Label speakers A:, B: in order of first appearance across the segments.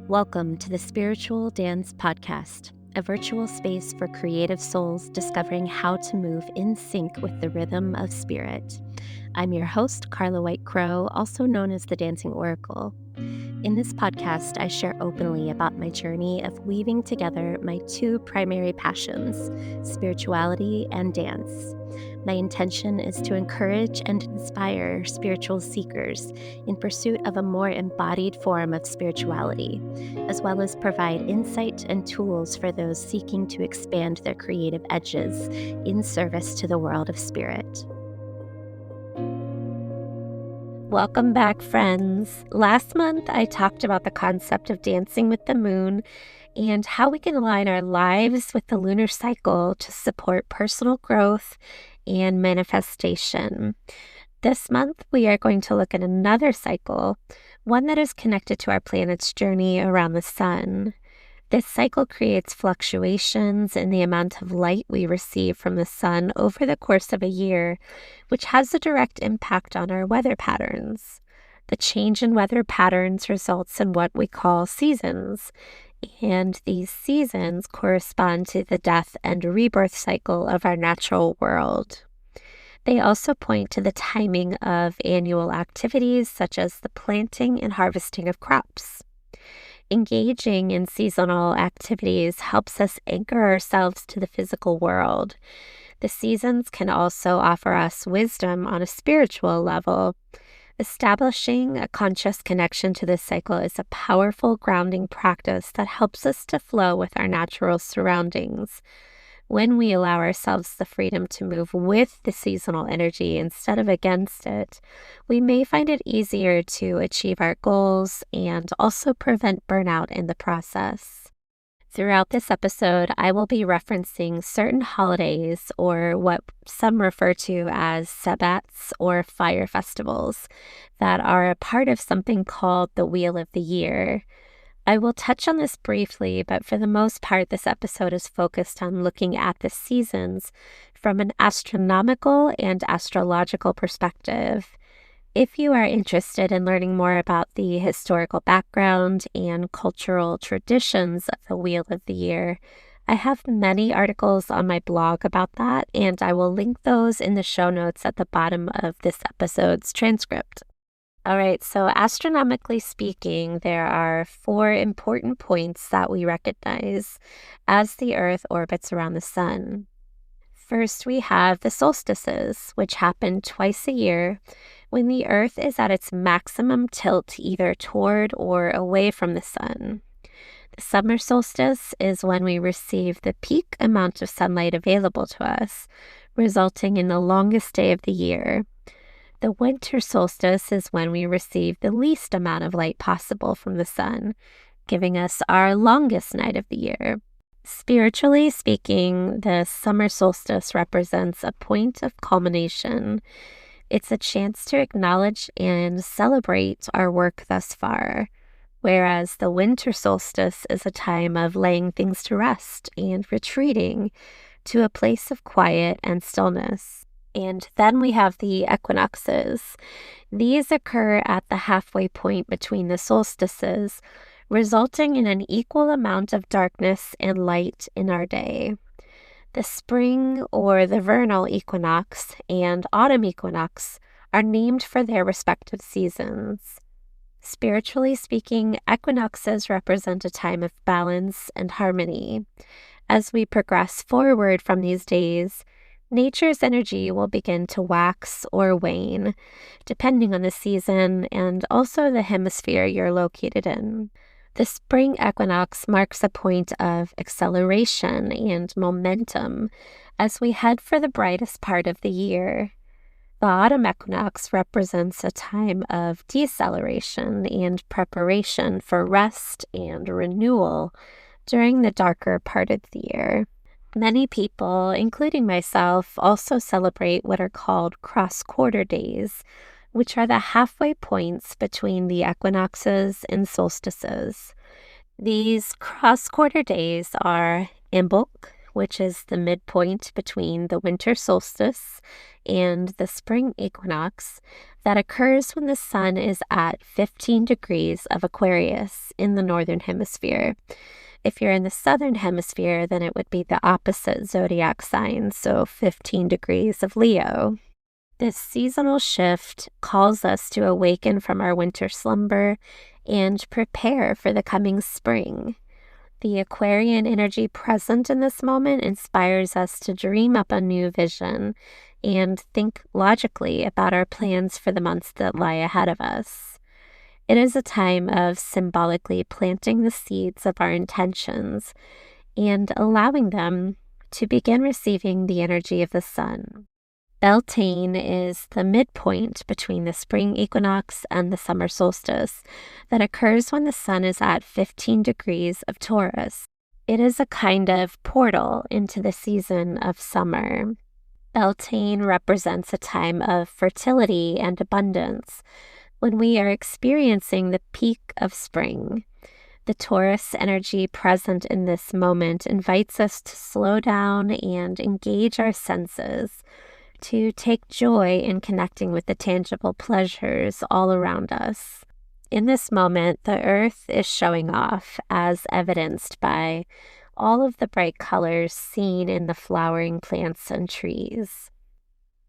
A: Welcome to the Spiritual Dance Podcast, a virtual space for creative souls discovering how to move in sync with the rhythm of spirit. I'm your host, Carla White Crow, also known as the Dancing Oracle. In this podcast, I share openly about my journey of weaving together my two primary passions, spirituality and dance. My intention is to encourage and inspire spiritual seekers in pursuit of a more embodied form of spirituality, as well as provide insight and tools for those seeking to expand their creative edges in service to the world of spirit. Welcome back, friends. Last month, I talked about the concept of dancing with the moon and how we can align our lives with the lunar cycle to support personal growth and manifestation. This month, we are going to look at another cycle, one that is connected to our planet's journey around the sun. This cycle creates fluctuations in the amount of light we receive from the sun over the course of a year, which has a direct impact on our weather patterns. The change in weather patterns results in what we call seasons, and these seasons correspond to the death and rebirth cycle of our natural world. They also point to the timing of annual activities such as the planting and harvesting of crops. Engaging in seasonal activities helps us anchor ourselves to the physical world. The seasons can also offer us wisdom on a spiritual level. Establishing a conscious connection to this cycle is a powerful grounding practice that helps us to flow with our natural surroundings. When we allow ourselves the freedom to move with the seasonal energy instead of against it, we may find it easier to achieve our goals and also prevent burnout in the process. Throughout this episode, I will be referencing certain holidays, or what some refer to as sabbats or fire festivals, that are a part of something called the Wheel of the Year. I will touch on this briefly, but for the most part, this episode is focused on looking at the seasons from an astronomical and astrological perspective. If you are interested in learning more about the historical background and cultural traditions of the Wheel of the Year, I have many articles on my blog about that, and I will link those in the show notes at the bottom of this episode's transcript. All right, so astronomically speaking, there are 4 important points that we recognize as the Earth orbits around the sun. First, we have the solstices, which happen twice a year when the Earth is at its maximum tilt either toward or away from the sun. The summer solstice is when we receive the peak amount of sunlight available to us, resulting in the longest day of the year. The winter solstice is when we receive the least amount of light possible from the sun, giving us our longest night of the year. Spiritually speaking, the summer solstice represents a point of culmination. It's a chance to acknowledge and celebrate our work thus far, whereas the winter solstice is a time of laying things to rest and retreating to a place of quiet and stillness. And then we have the equinoxes. These occur at the halfway point between the solstices, resulting in an equal amount of darkness and light in our day. The spring or the vernal equinox and autumn equinox are named for their respective seasons. Spiritually speaking, equinoxes represent a time of balance and harmony. As we progress forward from these days, nature's energy will begin to wax or wane, depending on the season and also the hemisphere you're located in. The spring equinox marks a point of acceleration and momentum as we head for the brightest part of the year. The autumn equinox represents a time of deceleration and preparation for rest and renewal during the darker part of the year. Many people, including myself, also celebrate what are called cross-quarter days, which are the halfway points between the equinoxes and solstices. These cross-quarter days are Imbolc, which is the midpoint between the winter solstice and the spring equinox, that occurs when the sun is at 15 degrees of Aquarius in the northern hemisphere. If you're in the southern hemisphere, then it would be the opposite zodiac sign, so 15 degrees of Leo. This seasonal shift calls us to awaken from our winter slumber and prepare for the coming spring. The Aquarian energy present in this moment inspires us to dream up a new vision and think logically about our plans for the months that lie ahead of us. It is a time of symbolically planting the seeds of our intentions and allowing them to begin receiving the energy of the sun. Beltane is the midpoint between the spring equinox and the summer solstice that occurs when the sun is at 15 degrees of Taurus. It is a kind of portal into the season of summer. Beltane represents a time of fertility and abundance when we are experiencing the peak of spring. The Taurus energy present in this moment invites us to slow down and engage our senses, to take joy in connecting with the tangible pleasures all around us. In this moment, the earth is showing off, as evidenced by all of the bright colors seen in the flowering plants and trees.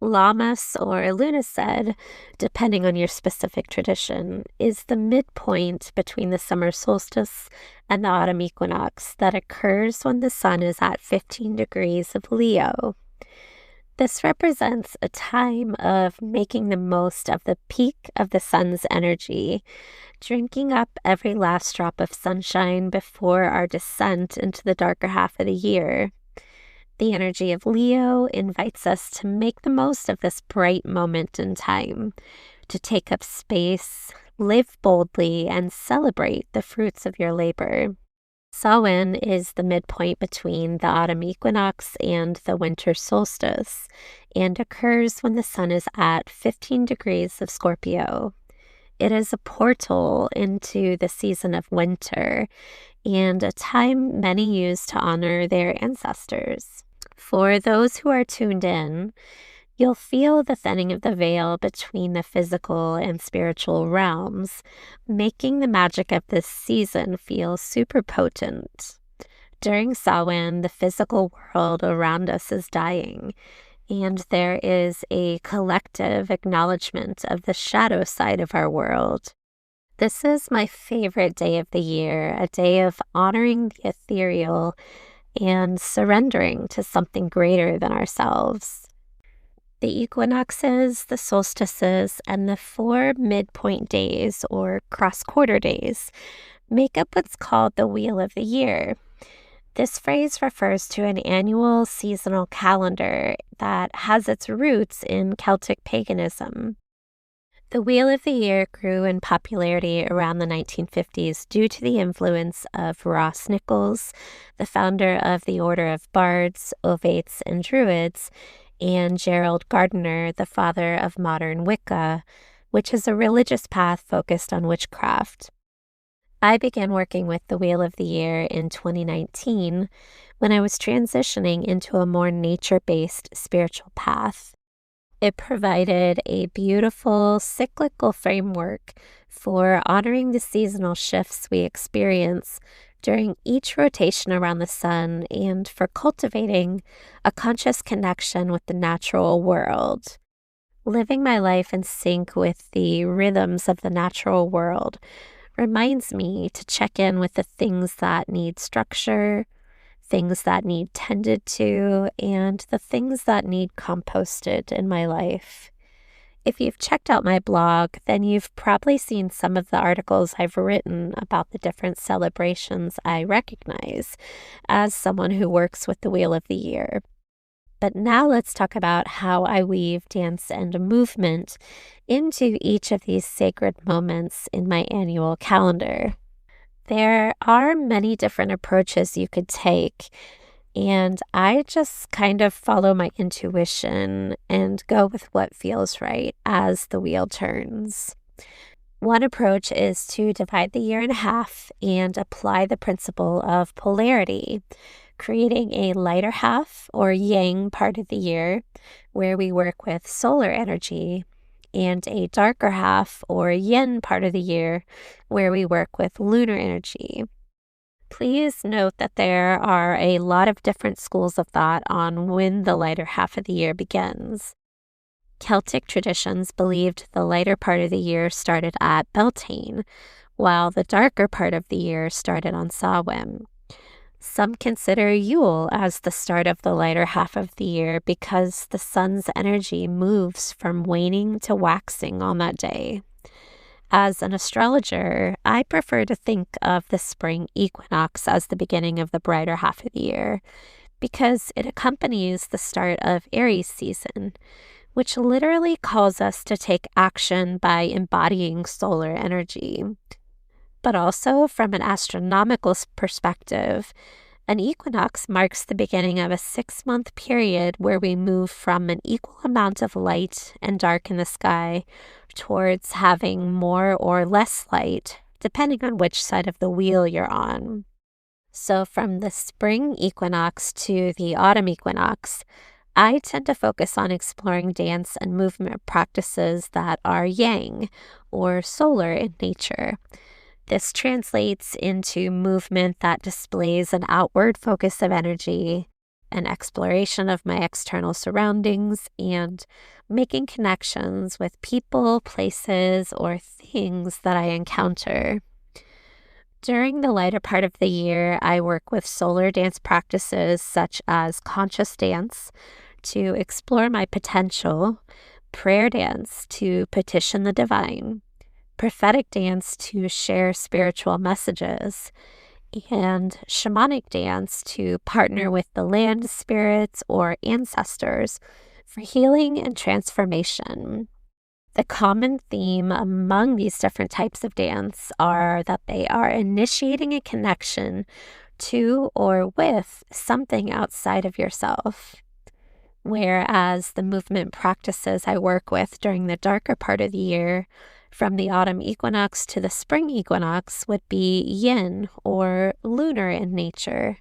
A: Lammas or Lunased, depending on your specific tradition, is the midpoint between the summer solstice and the autumn equinox that occurs when the sun is at 15 degrees of Leo. This represents a time of making the most of the peak of the sun's energy, drinking up every last drop of sunshine before our descent into the darker half of the year. The energy of Leo invites us to make the most of this bright moment in time, to take up space, live boldly, and celebrate the fruits of your labor. Samhain is the midpoint between the autumn equinox and the winter solstice, and occurs when the sun is at 15 degrees of Scorpio. It is a portal into the season of winter, and a time many use to honor their ancestors. For those who are tuned in, you'll feel the thinning of the veil between the physical and spiritual realms, making the magic of this season feel super potent. During Samhain, the physical world around us is dying, and there is a collective acknowledgement of the shadow side of our world. This is my favorite day of the year, a day of honoring the ethereal and surrendering to something greater than ourselves. The equinoxes, the solstices, and the 4 midpoint days, or cross-quarter days, make up what's called the Wheel of the Year. This phrase refers to an annual seasonal calendar that has its roots in Celtic paganism. The Wheel of the Year grew in popularity around the 1950s due to the influence of Ross Nichols, the founder of the Order of Bards, Ovates, and Druids, and Gerald Gardner, the father of modern Wicca, which is a religious path focused on witchcraft. I began working with the Wheel of the Year in 2019 when I was transitioning into a more nature-based spiritual path. It provided a beautiful cyclical framework for honoring the seasonal shifts we experience during each rotation around the sun and for cultivating a conscious connection with the natural world. Living my life in sync with the rhythms of the natural world reminds me to check in with the things that need structure, things that need tended to, and the things that need composted in my life. If you've checked out my blog, then you've probably seen some of the articles I've written about the different celebrations I recognize as someone who works with the Wheel of the Year. But now let's talk about how I weave dance and movement into each of these sacred moments in my annual calendar. There are many different approaches you could take, and I just kind of follow my intuition and go with what feels right as the wheel turns. One approach is to divide the year in half and apply the principle of polarity. creating a lighter half or yang part of the year where we work with solar energy, and a darker half or yin part of the year where we work with lunar energy. Please note that there are a lot of different schools of thought on when the lighter half of the year begins. Celtic traditions believed the lighter part of the year started at Beltane, while the darker part of the year started on Samhain. Some consider Yule as the start of the lighter half of the year because the sun's energy moves from waning to waxing on that day. As an astrologer, I prefer to think of the spring equinox as the beginning of the brighter half of the year because it accompanies the start of Aries season, which literally calls us to take action by embodying solar energy. But also, from an astronomical perspective, an equinox marks the beginning of a 6-month period where we move from an equal amount of light and dark in the sky towards having more or less light, depending on which side of the wheel you're on. So from the spring equinox to the autumn equinox, I tend to focus on exploring dance and movement practices that are yang, or solar in nature. This translates into movement that displays an outward focus of energy, an exploration of my external surroundings, and making connections with people, places, or things that I encounter. During the lighter part of the year, I work with solar dance practices such as conscious dance to explore my potential, prayer dance to petition the divine, prophetic dance to share spiritual messages, and shamanic dance to partner with the land spirits or ancestors for healing and transformation. The common theme among these different types of dance are that they are initiating a connection to or with something outside of yourself. Whereas the movement practices I work with during the darker part of the year, from the autumn equinox to the spring equinox, would be yin or lunar in nature.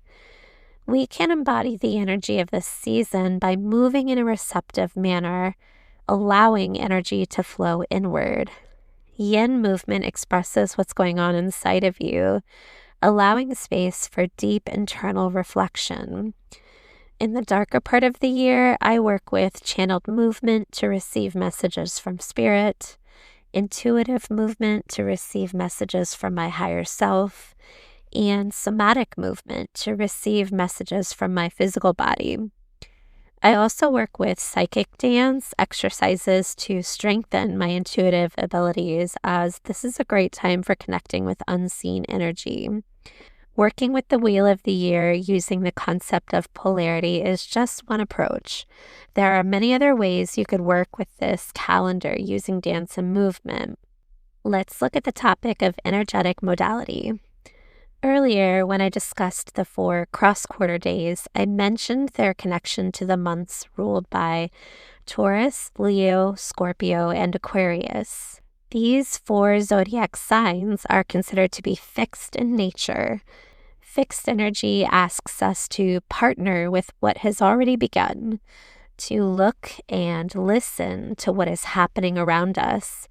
A: We can embody the energy of this season by moving in a receptive manner, allowing energy to flow inward. Yin movement expresses what's going on inside of you, allowing space for deep internal reflection. In the darker part of the year, I work with channeled movement to receive messages from spirit, intuitive movement to receive messages from my higher self, and somatic movement to receive messages from my physical body. I also work with psychic dance exercises to strengthen my intuitive abilities, as this is a great time for connecting with unseen energy. Working with the wheel of the year using the concept of polarity is just one approach. There are many other ways you could work with this calendar using dance and movement. Let's look at the topic of energetic modality. Earlier, when I discussed the 4 cross-quarter days, I mentioned their connection to the months ruled by Taurus, Leo, Scorpio, and Aquarius. These 4 zodiac signs are considered to be fixed in nature. Fixed energy asks us to partner with what has already begun, to look and listen to what is happening around us,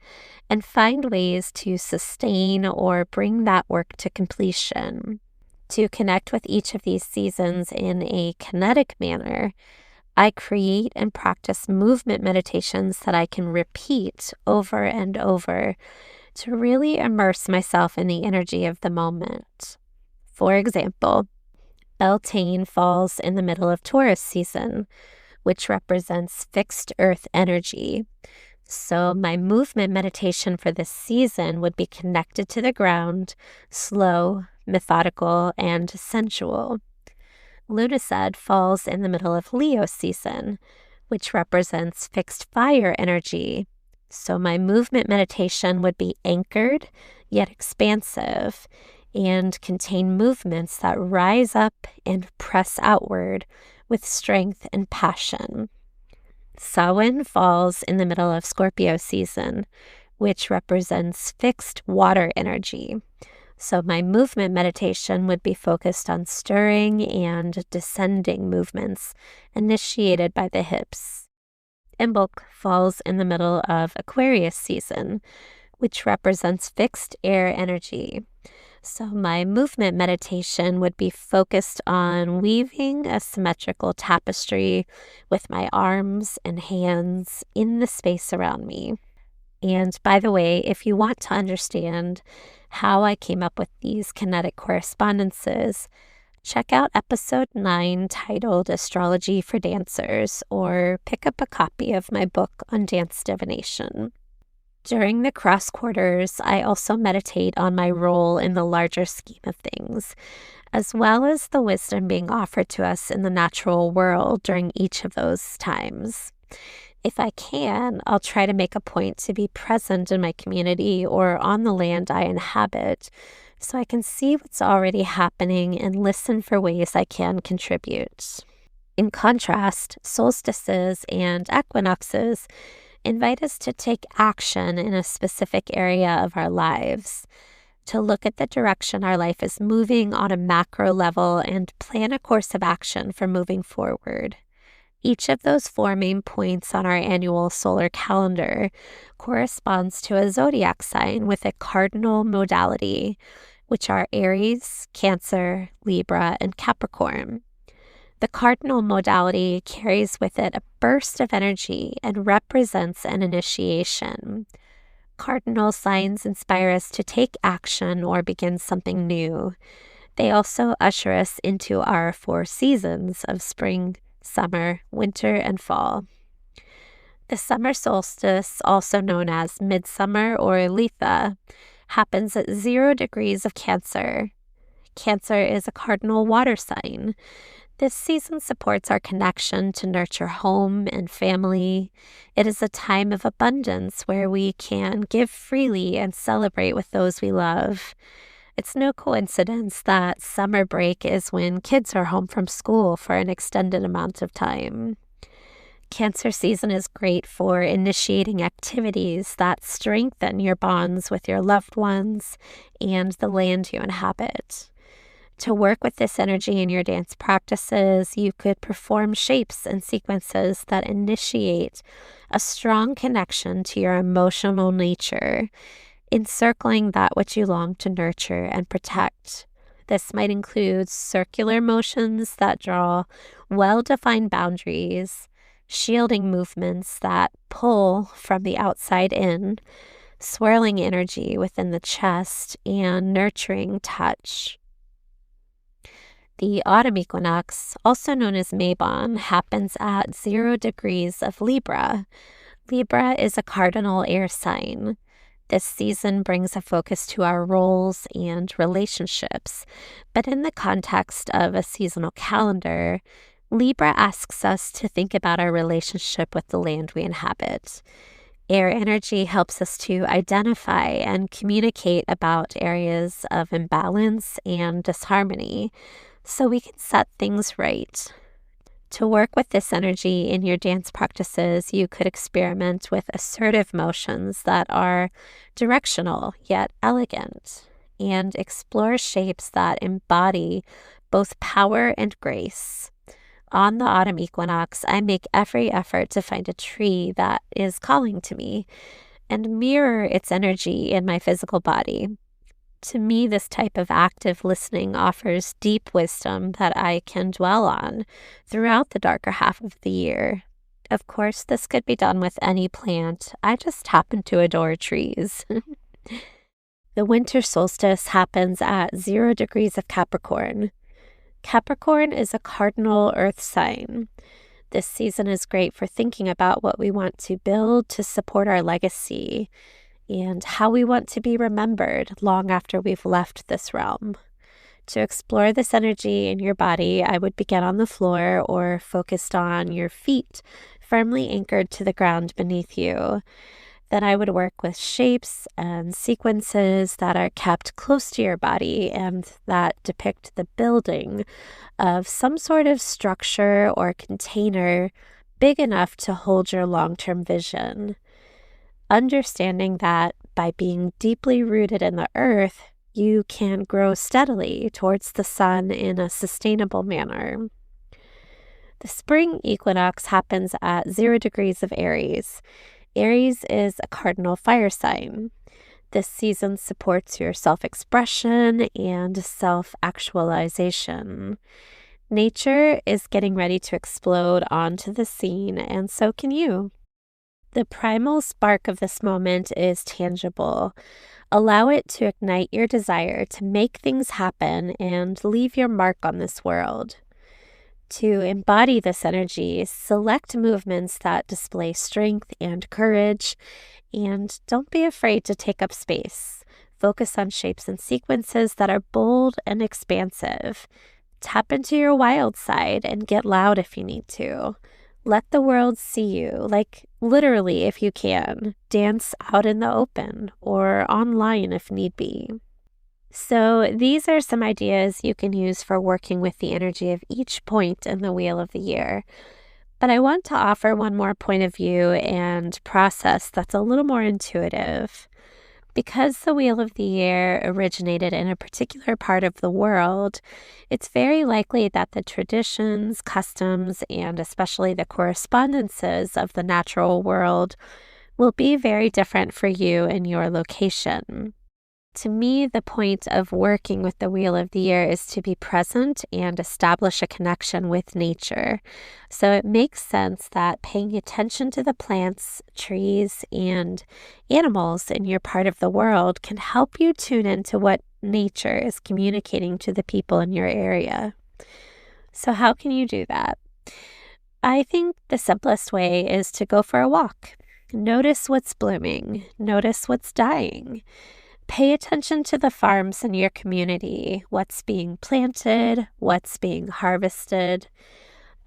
A: and find ways to sustain or bring that work to completion. To connect with each of these seasons in a kinetic manner, I create and practice movement meditations that I can repeat over and over to really immerse myself in the energy of the moment. For example, Beltane falls in the middle of Taurus season, which represents fixed earth energy. So my movement meditation for this season would be connected to the ground, slow, methodical, and sensual. Lunicid falls in the middle of Leo season, which represents fixed fire energy. So my movement meditation would be anchored, yet expansive, and contain movements that rise up and press outward with strength and passion. Samhain falls in the middle of Scorpio season, which represents fixed water energy. So my movement meditation would be focused on stirring and descending movements initiated by the hips. Imbolc falls in the middle of Aquarius season, which represents fixed air energy. So my movement meditation would be focused on weaving a symmetrical tapestry with my arms and hands in the space around me. And by the way, if you want to understand how I came up with these kinetic correspondences, check out episode 9 titled Astrology for Dancers, or pick up a copy of my book on dance divination. During the cross quarters, I also meditate on my role in the larger scheme of things, as well as the wisdom being offered to us in the natural world during each of those times. If I can, I'll try to make a point to be present in my community or on the land I inhabit so I can see what's already happening and listen for ways I can contribute. In contrast, solstices and equinoxes invite us to take action in a specific area of our lives, to look at the direction our life is moving on a macro level and plan a course of action for moving forward. Each of those 4 main points on our annual solar calendar corresponds to a zodiac sign with a cardinal modality, which are Aries, Cancer, Libra, and Capricorn. The cardinal modality carries with it a burst of energy and represents an initiation. Cardinal signs inspire us to take action or begin something new. They also usher us into our 4 seasons of spring, summer, winter, and fall. The summer solstice, also known as midsummer or Letha, happens at 0 degrees of Cancer. Cancer is a cardinal water sign. This season supports our connection to nurture home and family. It is a time of abundance where we can give freely and celebrate with those we love. It's no coincidence that summer break is when kids are home from school for an extended amount of time. Cancer season is great for initiating activities that strengthen your bonds with your loved ones and the land you inhabit. To work with this energy in your dance practices, you could perform shapes and sequences that initiate a strong connection to your emotional nature, encircling that which you long to nurture and protect. This might include circular motions that draw well-defined boundaries, shielding movements that pull from the outside in, swirling energy within the chest, and nurturing touch. The autumn equinox, also known as Mabon, happens at 0 degrees of Libra. Libra is a cardinal air sign. This season brings a focus to our roles and relationships, but in the context of a seasonal calendar, Libra asks us to think about our relationship with the land we inhabit. Air energy helps us to identify and communicate about areas of imbalance and disharmony, so we can set things right. To work with this energy in your dance practices, you could experiment with assertive motions that are directional yet elegant, and explore shapes that embody both power and grace. On the autumn equinox, I make every effort to find a tree that is calling to me and mirror its energy in my physical body. To me, this type of active listening offers deep wisdom that I can dwell on throughout the darker half of the year. Of course, this could be done with any plant. I just happen to adore trees. The winter solstice happens at 0 degrees of Capricorn. Capricorn is a cardinal earth sign. This season is great for thinking about what we want to build to support our legacy and how we want to be remembered long after we've left this realm. To explore this energy in your body, I would begin on the floor or focused on your feet, firmly anchored to the ground beneath you. Then I would work with shapes and sequences that are kept close to your body and that depict the building of some sort of structure or container big enough to hold your long-term vision. Understanding that by being deeply rooted in the earth, you can grow steadily towards the sun in a sustainable manner. The spring equinox happens at 0 degrees of Aries. Aries is a cardinal fire sign. This season supports your self-expression and self-actualization. Nature is getting ready to explode onto the scene, and so can you. The primal spark of this moment is tangible. Allow it to ignite your desire to make things happen and leave your mark on this world. To embody this energy, select movements that display strength and courage, and don't be afraid to take up space. Focus on shapes and sequences that are bold and expansive. Tap into your wild side and get loud if you need to. Let the world see you, like literally if you can. Dance out in the open or online if need be. So these are some ideas you can use for working with the energy of each point in the wheel of the year. But I want to offer one more point of view and process that's a little more intuitive. Because the wheel of the year originated in a particular part of the world, it's very likely that the traditions, customs, and especially the correspondences of the natural world will be very different for you and your location. To me, the point of working with the wheel of the year is to be present and establish a connection with nature. So it makes sense that paying attention to the plants, trees, and animals in your part of the world can help you tune into what nature is communicating to the people in your area. So how can you do that? I think the simplest way is to go for a walk. Notice what's blooming. Notice what's dying. Pay attention to the farms in your community, what's being planted, what's being harvested.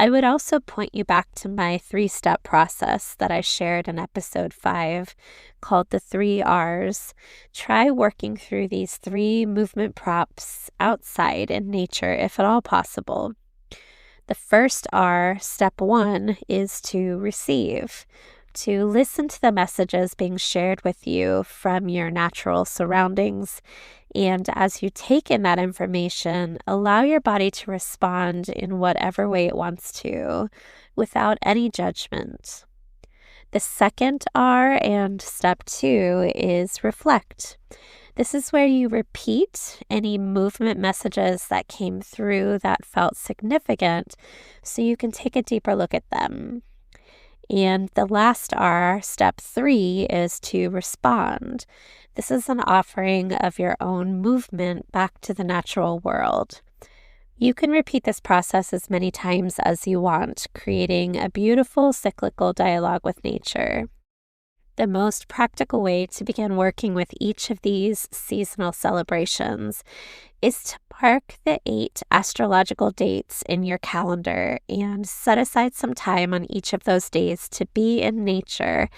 A: I would also point you back to my 3-step process that I shared in episode 5 called the 3 R's. Try working through these 3 movement props outside in nature if at all possible. The first R, step 1, is to receive. To listen to the messages being shared with you from your natural surroundings. And as you take in that information, allow your body to respond in whatever way it wants to, without any judgment. The second R and step 2 is reflect. This is where you repeat any movement messages that came through that felt significant so you can take a deeper look at them. And the last R, step 3, is to respond. This is an offering of your own movement back to the natural world. You can repeat this process as many times as you want, creating a beautiful cyclical dialogue with nature. The most practical way to begin working with each of these seasonal celebrations is to mark the 8 astrological dates in your calendar and set aside some time on each of those days to be in nature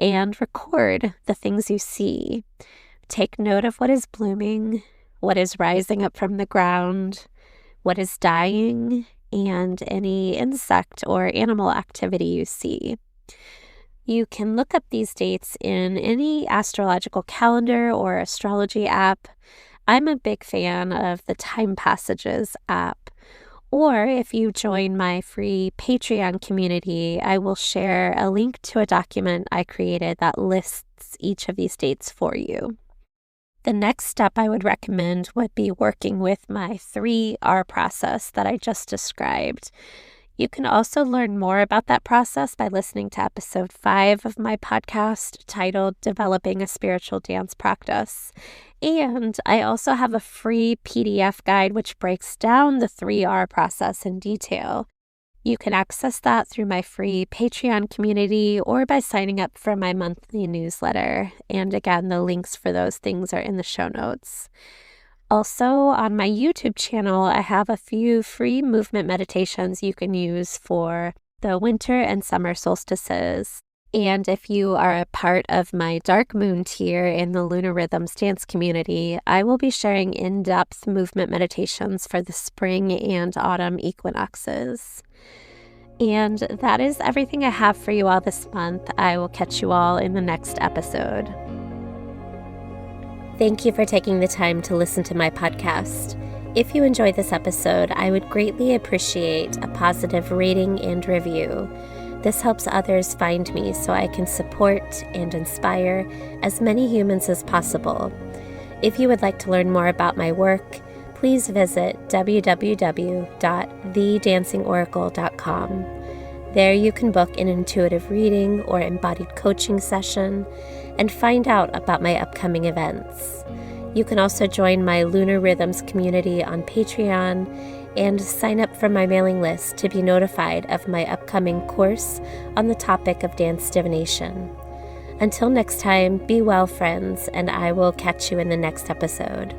A: and record the things you see. Take note of what is blooming, what is rising up from the ground, what is dying, and any insect or animal activity you see. You can look up these dates in any astrological calendar or astrology app. I'm a big fan of the Time Passages app. Or if you join my free Patreon community, I will share a link to a document I created that lists each of these dates for you. The next step I would recommend would be working with my 3R process that I just described. You can also learn more about that process by listening to episode 5 of my podcast titled Developing a Spiritual Dance Practice. And I also have a free PDF guide which breaks down the 3R process in detail. You can access that through my free Patreon community or by signing up for my monthly newsletter. And again, the links for those things are in the show notes. Also, on my YouTube channel, I have a few free movement meditations you can use for the winter and summer solstices. And if you are a part of my Dark Moon tier in the Lunar Rhythms dance community, I will be sharing in-depth movement meditations for the spring and autumn equinoxes. And that is everything I have for you all this month. I will catch you all in the next episode. Thank you for taking the time to listen to my podcast. If you enjoyed this episode, I would greatly appreciate a positive rating and review. This helps others find me so I can support and inspire as many humans as possible. If you would like to learn more about my work, please visit www.thedancingoracle.com. There you can book an intuitive reading or embodied coaching session and find out about my upcoming events. You can also join my Lunar Rhythms community on Patreon and sign up for my mailing list to be notified of my upcoming course on the topic of dance divination. Until next time, be well, friends, and I will catch you in the next episode.